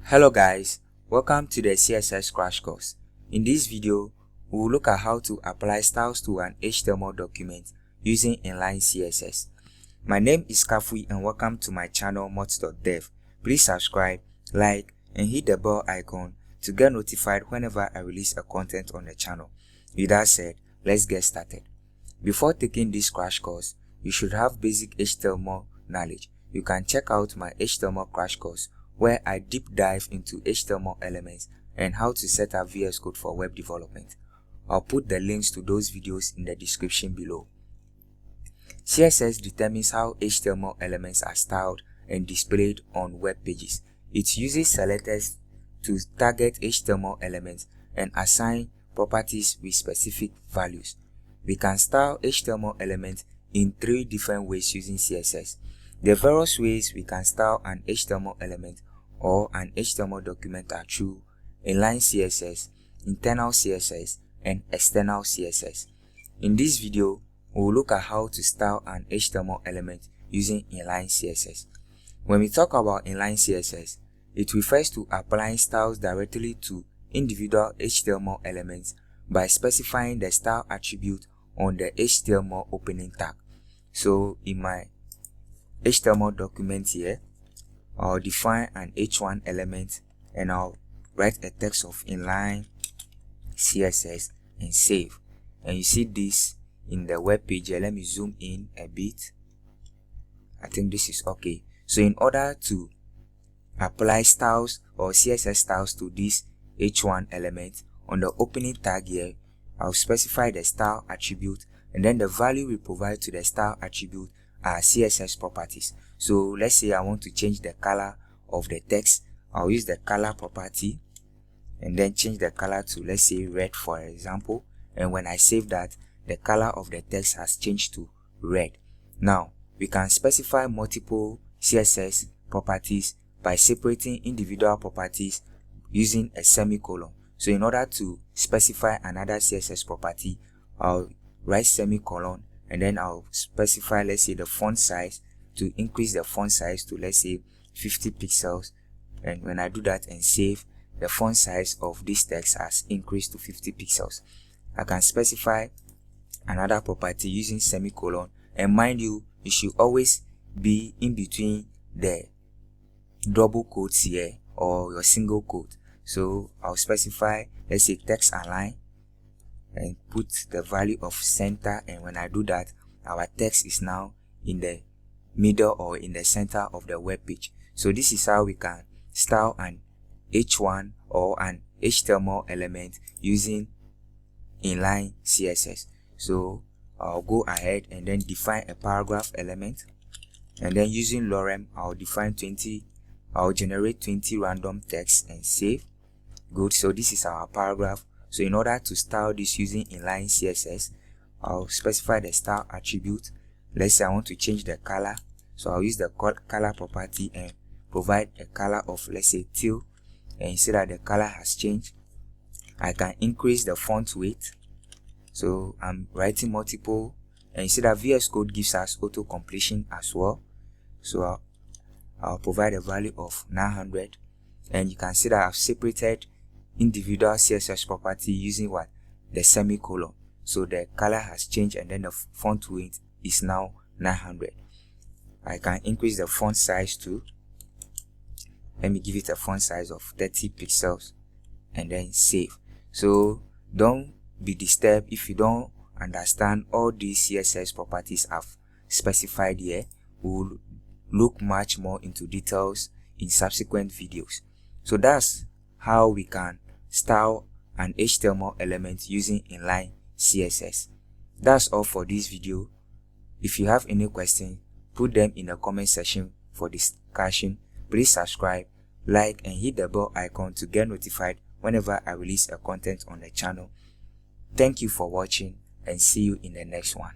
Hello guys, welcome to the CSS crash course. In this video, we will look at how to apply styles to an HTML document using Inline CSS. My name is Kafui and welcome to my channel mods.dev. Please subscribe, like and hit the bell icon to get notified whenever I release a content on the channel. With that said, let's get started. Before taking this crash course, you should have basic HTML knowledge. You can check out my HTML crash course where I deep dive into HTML elements and how to set up VS Code for web development. I'll put the links to those videos in the description below. CSS determines how HTML elements are styled and displayed on web pages. It uses selectors to target HTML elements and assign properties with specific values. We can style HTML elements in 3 different ways using CSS. The various ways we can style an HTML element or an HTML document are through Inline CSS, internal CSS, and external CSS. In this video, we will look at how to style an HTML element using Inline CSS. When we talk about Inline CSS, it refers to applying styles directly to individual HTML elements by specifying the style attribute on the HTML opening tag. So in my HTML document here, I'll define an h1 element and I'll write a text of inline CSS and save. And you see this in the web page here. Let me zoom in a bit. I think this is okay. So in order to apply styles or CSS styles to this h1 element on the opening tag here, I'll specify the style attribute, and then the value we provide to the style attribute are CSS properties. So let's say I want to change the color of the text. I'll use the color property and then change the color to, let's say, red for example. And when I save that, the color of the text has changed to red. Now we can specify multiple CSS properties by separating individual properties using a semicolon. So in order to specify another CSS property, I'll write semicolon and then I'll specify, let's say, the font size to increase the font size to, let's say, 50 pixels. And when I do that and save, the font size of this text has increased to 50 pixels. I can specify another property using semicolon, and mind you, it should always be in between the double quotes here or your single quote. So I'll specify, let's say, text align and put the value of center, and when I do that, our text is now in the middle or in the center of the web page. So this is how we can style an h1 or an HTML element using Inline CSS. So I'll go ahead and then define a paragraph element, and then using lorem I'll generate 20 random text and save. Good. So this is our paragraph. So in order to style this using Inline CSS, I'll specify the style attribute. Let's say I want to change the color, so I'll use the color property and provide a color of, let's say, teal, and you see that the color has changed. I can increase the font weight, so I'm writing multiple, and you see that VS Code gives us auto completion as well. So I'll provide a value of 900, and you can see that I've separated individual CSS property using what? The semicolon. So the color has changed and then the font weight is now 900. I can increase the font size too. Let me give it a font size of 30 pixels and then save. So don't be disturbed if you don't understand all these CSS properties I've specified here. We'll look much more into details in subsequent videos. So that's how we can style an HTML element using Inline CSS. That's all for this video. If you have any questions, put them in the comment section for discussion. Please subscribe, like and hit the bell icon to get notified whenever I release a content on the channel. Thank you for watching and see you in the next one.